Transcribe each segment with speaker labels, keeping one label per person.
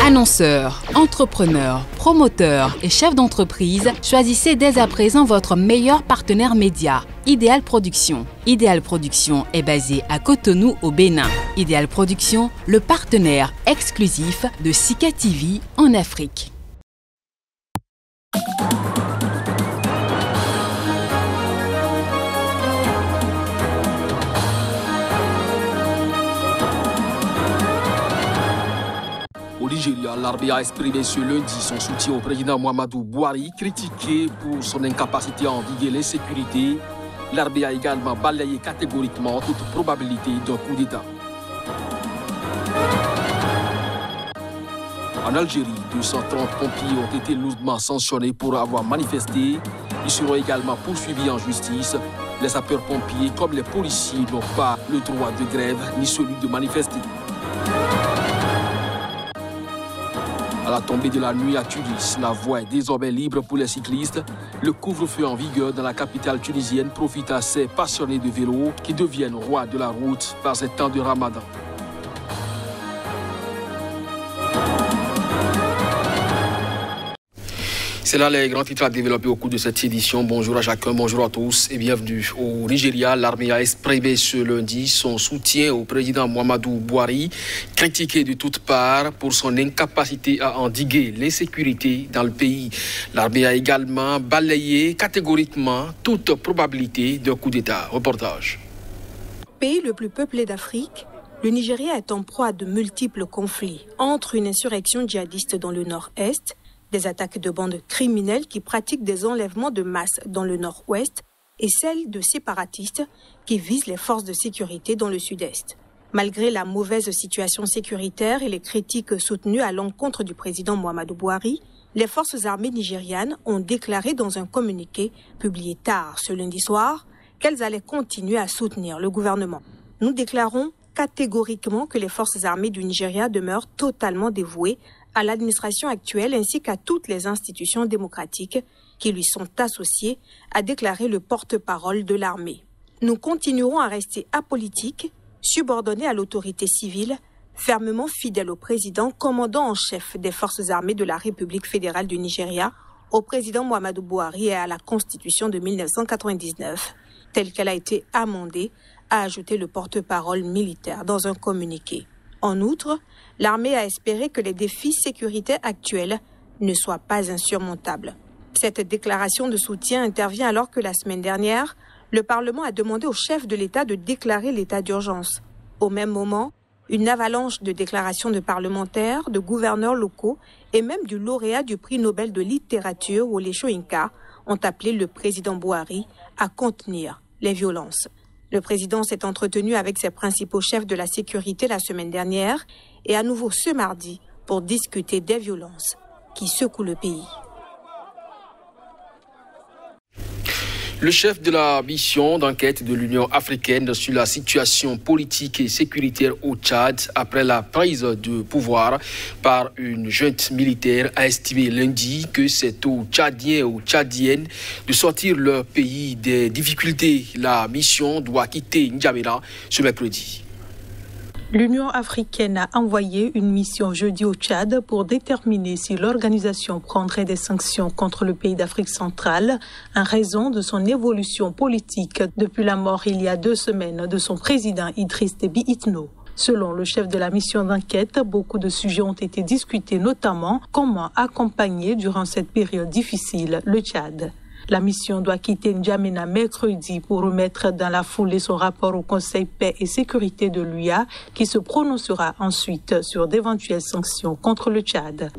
Speaker 1: Annonceurs, entrepreneurs, promoteurs et chefs d'entreprise, choisissez dès à présent votre meilleur partenaire média, Idéal Production. Idéal Production est basé à Cotonou au Bénin. Idéal Production, le partenaire exclusif de Sika TV en Afrique.
Speaker 2: Au Nigeria, l'armée a exprimé ce lundi son soutien au président Muhammadu Buhari, critiqué pour son incapacité à endiguer l'insécurité. L'armée a également balayé catégoriquement toute probabilité d'un coup d'État. En Algérie, 230 pompiers ont été lourdement sanctionnés pour avoir manifesté. Ils seront également poursuivis en justice. Les sapeurs-pompiers, comme les policiers, n'ont pas le droit de grève ni celui de manifester. À la tombée de la nuit à Tunis, la voie est désormais libre pour les cyclistes. Le couvre-feu en vigueur dans la capitale tunisienne profite à ces passionnés de vélo qui deviennent rois de la route par ces temps de Ramadan. C'est là les grands titres à développer au cours de cette édition. Bonjour à chacun, bonjour à tous et bienvenue. Au Nigeria, l'armée a exprimé ce lundi son soutien au président Muhammadu Buhari, critiqué de toutes parts pour son incapacité à endiguer l'insécurité dans le pays. L'armée a également balayé catégoriquement toute probabilité d'un coup d'État. Reportage.
Speaker 3: Pays le plus peuplé d'Afrique, le Nigeria est en proie à de multiples conflits entre une insurrection djihadiste dans le nord-est, des attaques de bandes criminelles qui pratiquent des enlèvements de masse dans le nord-ouest et celles de séparatistes qui visent les forces de sécurité dans le sud-est. Malgré la mauvaise situation sécuritaire et les critiques soutenues à l'encontre du président Muhammadu Buhari, les forces armées nigérianes ont déclaré dans un communiqué publié tard ce lundi soir qu'elles allaient continuer à soutenir le gouvernement. Nous déclarons catégoriquement que les forces armées du Nigeria demeurent totalement dévouées à l'administration actuelle ainsi qu'à toutes les institutions démocratiques qui lui sont associées, a déclaré le porte-parole de l'armée. Nous continuerons à rester apolitiques, subordonnés à l'autorité civile, fermement fidèles au président, commandant en chef des forces armées de la République fédérale du Nigeria, au président Muhammadu Buhari et à la Constitution de 1999, telle qu'elle a été amendée, a ajouté le porte-parole militaire dans un communiqué. En outre, l'armée a espéré que les défis sécuritaires actuels ne soient pas insurmontables. Cette déclaration de soutien intervient alors que la semaine dernière, le Parlement a demandé au chef de l'État de déclarer l'état d'urgence. Au même moment, une avalanche de déclarations de parlementaires, de gouverneurs locaux et même du lauréat du prix Nobel de littérature, Wole Soyinka, ont appelé le président Buhari à contenir les violences. Le président s'est entretenu avec ses principaux chefs de la sécurité la semaine dernière et à nouveau ce mardi pour discuter des violences qui secouent le pays.
Speaker 2: Le chef de la mission d'enquête de l'Union africaine sur la situation politique et sécuritaire au Tchad après la prise de pouvoir par une junte militaire a estimé lundi que c'est aux Tchadiens et aux Tchadiennes de sortir leur pays des difficultés. La mission doit quitter N'Djamena ce mercredi.
Speaker 4: L'Union africaine a envoyé une mission jeudi au Tchad pour déterminer si l'organisation prendrait des sanctions contre le pays d'Afrique centrale en raison de son évolution politique depuis la mort il y a 2 semaines de son président Idriss Déby Itno. Selon le chef de la mission d'enquête, beaucoup de sujets ont été discutés, notamment comment accompagner durant cette période difficile le Tchad. La mission doit quitter N'Djamena mercredi pour remettre dans la foulée son rapport au Conseil paix et sécurité de l'UA qui se prononcera ensuite sur d'éventuelles sanctions contre le Tchad.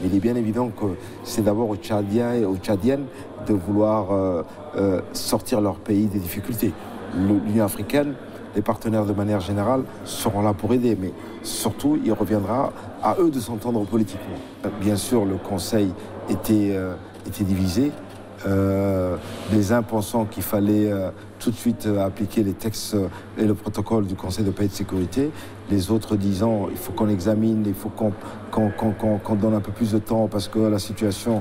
Speaker 5: Il est bien évident que c'est d'abord aux Tchadiens et aux Tchadiennes de vouloir sortir leur pays des difficultés. L'Union africaine, les partenaires de manière générale seront là pour aider, mais surtout il reviendra à eux de s'entendre politiquement. Bien sûr, le Conseil était divisé. Les uns pensant qu'il fallait tout de suite appliquer les textes et le protocole du Conseil de paix et de sécurité, les autres disant il faut qu'on examine, il faut qu'on donne un peu plus de temps parce que la situation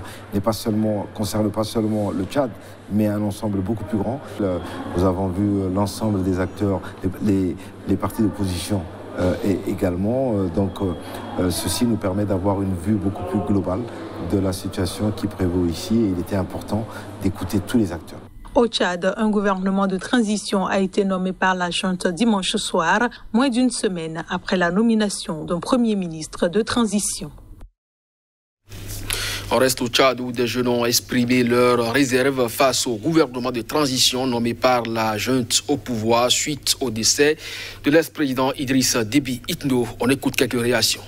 Speaker 5: concerne pas seulement le Tchad, mais un ensemble beaucoup plus grand. Nous avons vu l'ensemble des acteurs, les partis d'opposition Et également, ceci nous permet d'avoir une vue beaucoup plus globale de la situation qui prévaut ici et il était important d'écouter tous les acteurs.
Speaker 4: Au Tchad, un gouvernement de transition a été nommé par la junte dimanche soir, moins d'une semaine après la nomination d'un premier ministre de transition.
Speaker 2: On reste au Tchad où des jeunes ont exprimé leurs réserves face au gouvernement de transition nommé par la junte au pouvoir suite au décès de l'ex-président Idriss Déby Itno. On écoute quelques réactions.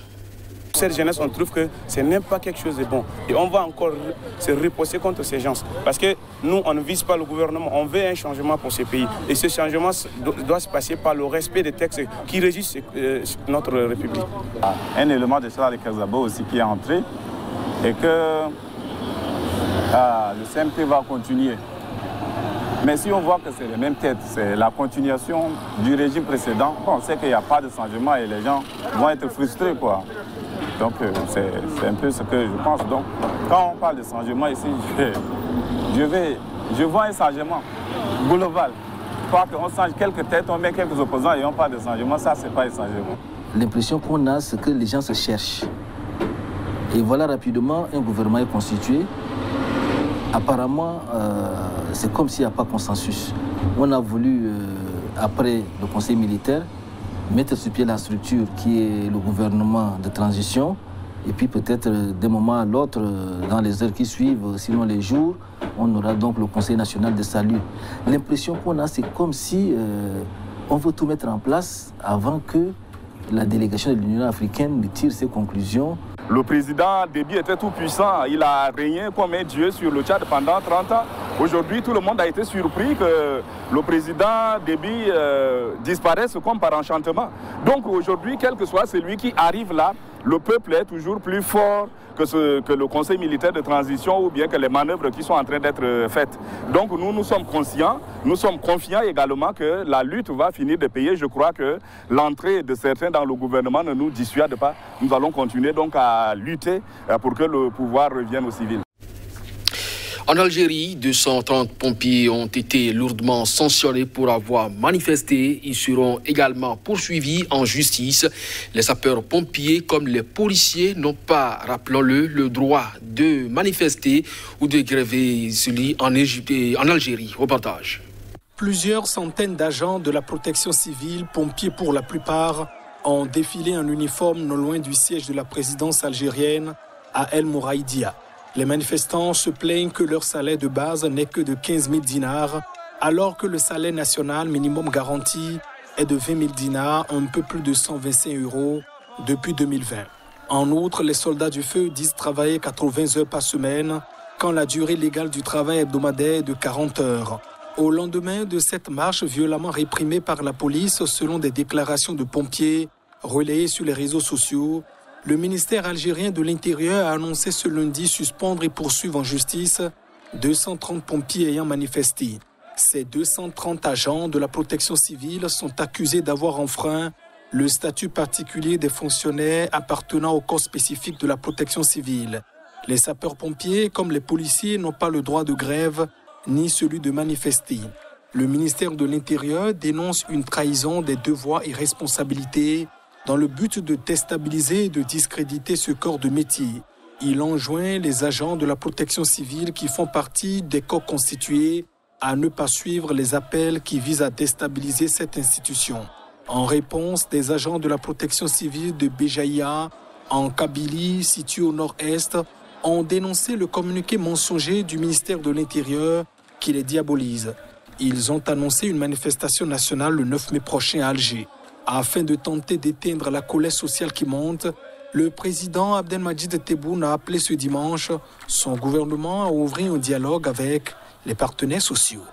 Speaker 6: Cette jeunesse, on trouve que ce n'est pas quelque chose de bon. Et on va encore se reposer contre ces gens. Parce que nous, on ne vise pas le gouvernement, on veut un changement pour ce pays. Et ce changement doit se passer par le respect des textes qui régissent notre République.
Speaker 7: Un élément de Charles Kazabo aussi qui est entré et que le CMP va continuer. Mais si on voit que c'est les mêmes têtes, c'est la continuation du régime précédent, on sait qu'il n'y a pas de changement et les gens vont être frustrés, quoi. Donc c'est un peu ce que je pense. Donc quand on parle de changement ici, je vois un changement global. Pas qu'on change quelques têtes, on met quelques opposants et on parle de changement, ça c'est pas un changement.
Speaker 8: L'impression qu'on a, c'est que les gens se cherchent. Et voilà rapidement, un gouvernement est constitué. Apparemment, c'est comme s'il n'y a pas consensus. On a voulu, après le conseil militaire, mettre sur pied la structure qui est le gouvernement de transition. Et puis peut-être d'un moment à l'autre, dans les heures qui suivent, sinon les jours, on aura donc le Conseil national de salut. L'impression qu'on a, c'est comme si on veut tout mettre en place avant que la délégation de l'Union africaine ne tire ses conclusions.
Speaker 7: Le président Déby était tout puissant, il a régné comme un dieu sur le Tchad pendant 30 ans. Aujourd'hui, tout le monde a été surpris que le président Déby disparaisse comme par enchantement. Donc aujourd'hui, quel que soit celui qui arrive là, le peuple est toujours plus fort que le conseil militaire de transition ou bien que les manœuvres qui sont en train d'être faites. Donc nous sommes conscients, nous sommes confiants également que la lutte va finir de payer. Je crois que l'entrée de certains dans le gouvernement ne nous dissuade pas. Nous allons continuer donc à lutter pour que le pouvoir revienne aux civils.
Speaker 2: En Algérie, 230 pompiers ont été lourdement sanctionnés pour avoir manifesté. Ils seront également poursuivis en justice. Les sapeurs-pompiers, comme les policiers, n'ont pas, rappelons-le, le droit de manifester ou de gréver celui en Algérie. Reportage.
Speaker 9: Plusieurs centaines d'agents de la protection civile, pompiers pour la plupart, ont défilé en uniforme non loin du siège de la présidence algérienne à El Mouraïdia. Les manifestants se plaignent que leur salaire de base n'est que de 15 000 dinars, alors que le salaire national minimum garanti est de 20 000 dinars, un peu plus de 125 € depuis 2020. En outre, les soldats du feu disent travailler 80 heures par semaine, quand la durée légale du travail hebdomadaire est de 40 heures. Au lendemain de cette marche violemment réprimée par la police, selon des déclarations de pompiers relayées sur les réseaux sociaux, le ministère algérien de l'Intérieur a annoncé ce lundi suspendre et poursuivre en justice 230 pompiers ayant manifesté. Ces 230 agents de la protection civile sont accusés d'avoir enfreint le statut particulier des fonctionnaires appartenant au corps spécifique de la protection civile. Les sapeurs-pompiers, comme les policiers, n'ont pas le droit de grève ni celui de manifester. Le ministère de l'Intérieur dénonce une trahison des devoirs et responsabilités dans le but de déstabiliser et de discréditer ce corps de métier. Il enjoint les agents de la protection civile qui font partie des corps constitués à ne pas suivre les appels qui visent à déstabiliser cette institution. En réponse, des agents de la protection civile de Béjaïa, en Kabylie, situé au nord-est, ont dénoncé le communiqué mensonger du ministère de l'Intérieur qui les diabolise. Ils ont annoncé une manifestation nationale le 9 mai prochain à Alger. Afin de tenter d'éteindre la colère sociale qui monte, le président Abdelmadjid Tebboune a appelé ce dimanche son gouvernement à ouvrir un dialogue avec les partenaires sociaux.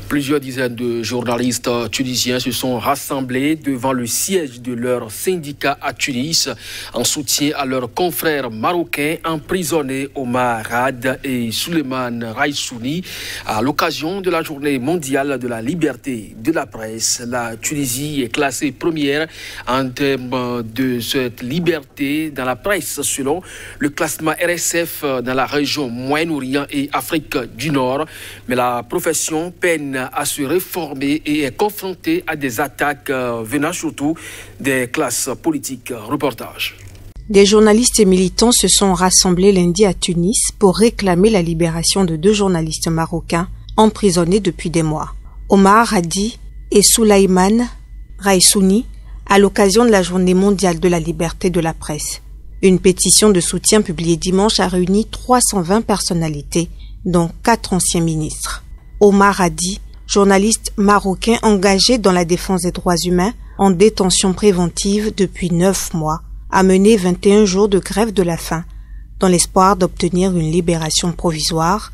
Speaker 2: Plusieurs dizaines de journalistes tunisiens se sont rassemblés devant le siège de leur syndicat à Tunis en soutien à leurs confrères marocains emprisonnés Omar Rad et Souleymane Raïsouni à l'occasion de la journée mondiale de la liberté de la presse. La Tunisie est classée première en termes de cette liberté dans la presse selon le classement RSF dans la région Moyen-Orient et Afrique du Nord. Mais la profession peine peine à se réformer et est confrontée à des attaques venant surtout des classes politiques. Reportage.
Speaker 3: Des journalistes et militants se sont rassemblés lundi à Tunis pour réclamer la libération de 2 journalistes marocains emprisonnés depuis des mois, Omar Hadi et Souleymane Raissouni, à l'occasion de la Journée mondiale de la liberté de la presse. Une pétition de soutien publiée dimanche a réuni 320 personnalités, dont 4 anciens ministres. Omar Hadi, journaliste marocain engagé dans la défense des droits humains, en détention préventive depuis 9 mois, a mené 21 jours de grève de la faim, dans l'espoir d'obtenir une libération provisoire,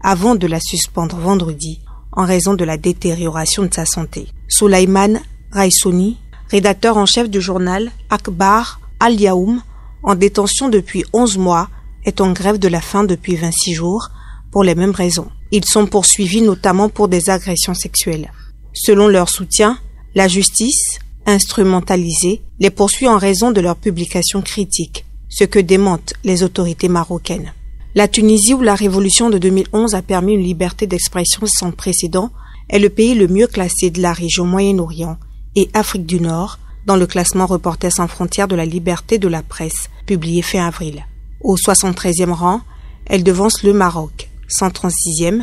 Speaker 3: avant de la suspendre vendredi, en raison de la détérioration de sa santé. Souleymane Raissouni, rédacteur en chef du journal Akhbar Al-Yaoum, en détention depuis 11 mois, est en grève de la faim depuis 26 jours, pour les mêmes raisons. Ils sont poursuivis notamment pour des agressions sexuelles. Selon leur soutien, la justice, instrumentalisée, les poursuit en raison de leurs publications critiques, ce que démentent les autorités marocaines. La Tunisie, où la révolution de 2011 a permis une liberté d'expression sans précédent, est le pays le mieux classé de la région Moyen-Orient et Afrique du Nord dans le classement Reporters sans frontières de la liberté de la presse, publié fin avril. Au 73e rang, elle devance le Maroc, 136e,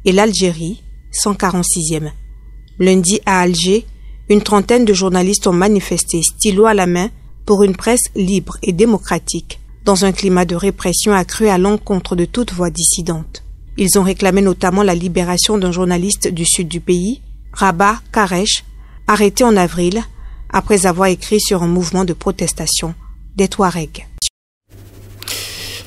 Speaker 3: et l'Algérie, 146e. Lundi à Alger, une trentaine de journalistes ont manifesté stylo à la main pour une presse libre et démocratique, dans un climat de répression accru à l'encontre de toute voix dissidente. Ils ont réclamé notamment la libération d'un journaliste du sud du pays, Rabat Karesh, arrêté en avril après avoir écrit sur un mouvement de protestation des Touaregs.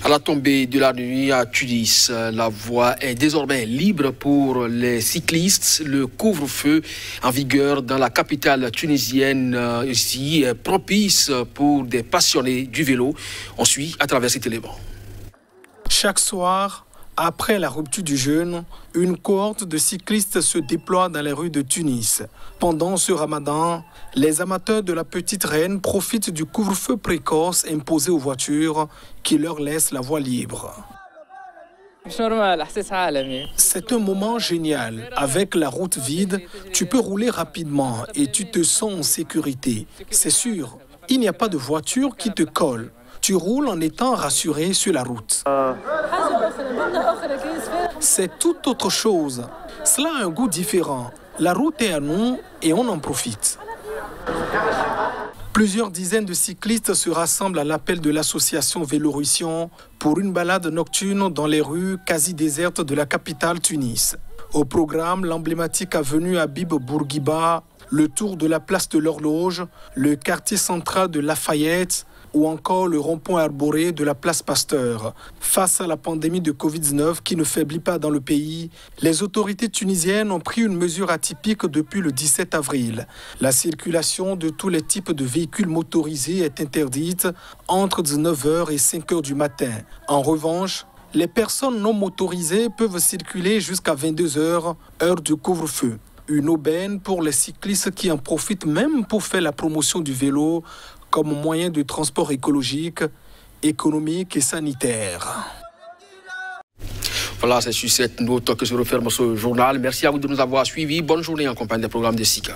Speaker 2: À la tombée de la nuit à Tunis, la voie est désormais libre pour les cyclistes. Le couvre-feu en vigueur dans la capitale tunisienne ici est propice pour des passionnés du vélo. On suit à travers cet élément.
Speaker 9: Chaque soir, après la rupture du jeûne, une cohorte de cyclistes se déploie dans les rues de Tunis. Pendant ce ramadan, les amateurs de la petite reine profitent du couvre-feu précoce imposé aux voitures qui leur laisse la voie libre. C'est un moment génial. Avec la route vide, tu peux rouler rapidement et tu te sens en sécurité. C'est sûr, il n'y a pas de voiture qui te colle. Tu roules en étant rassuré sur la route. C'est tout autre chose. Cela a un goût différent. La route est à nous et on en profite. Plusieurs dizaines de cyclistes se rassemblent à l'appel de l'association Vélorussion pour une balade nocturne dans les rues quasi désertes de la capitale Tunis. Au programme, l'emblématique avenue Habib Bourguiba, le tour de la place de l'Horloge, le quartier central de Lafayette, ou encore le rond-point arboré de la place Pasteur. Face à la pandémie de Covid-19 qui ne faiblit pas dans le pays, les autorités tunisiennes ont pris une mesure atypique depuis le 17 avril. La circulation de tous les types de véhicules motorisés est interdite entre 19h et 5h du matin. En revanche, les personnes non motorisées peuvent circuler jusqu'à 22h, heure du couvre-feu. Une aubaine pour les cyclistes qui en profitent même pour faire la promotion du vélo comme moyen de transport écologique, économique et sanitaire.
Speaker 2: Voilà, c'est sur cette note que se referme ce journal. Merci à vous de nous avoir suivis. Bonne journée en compagnie des programmes de SICA.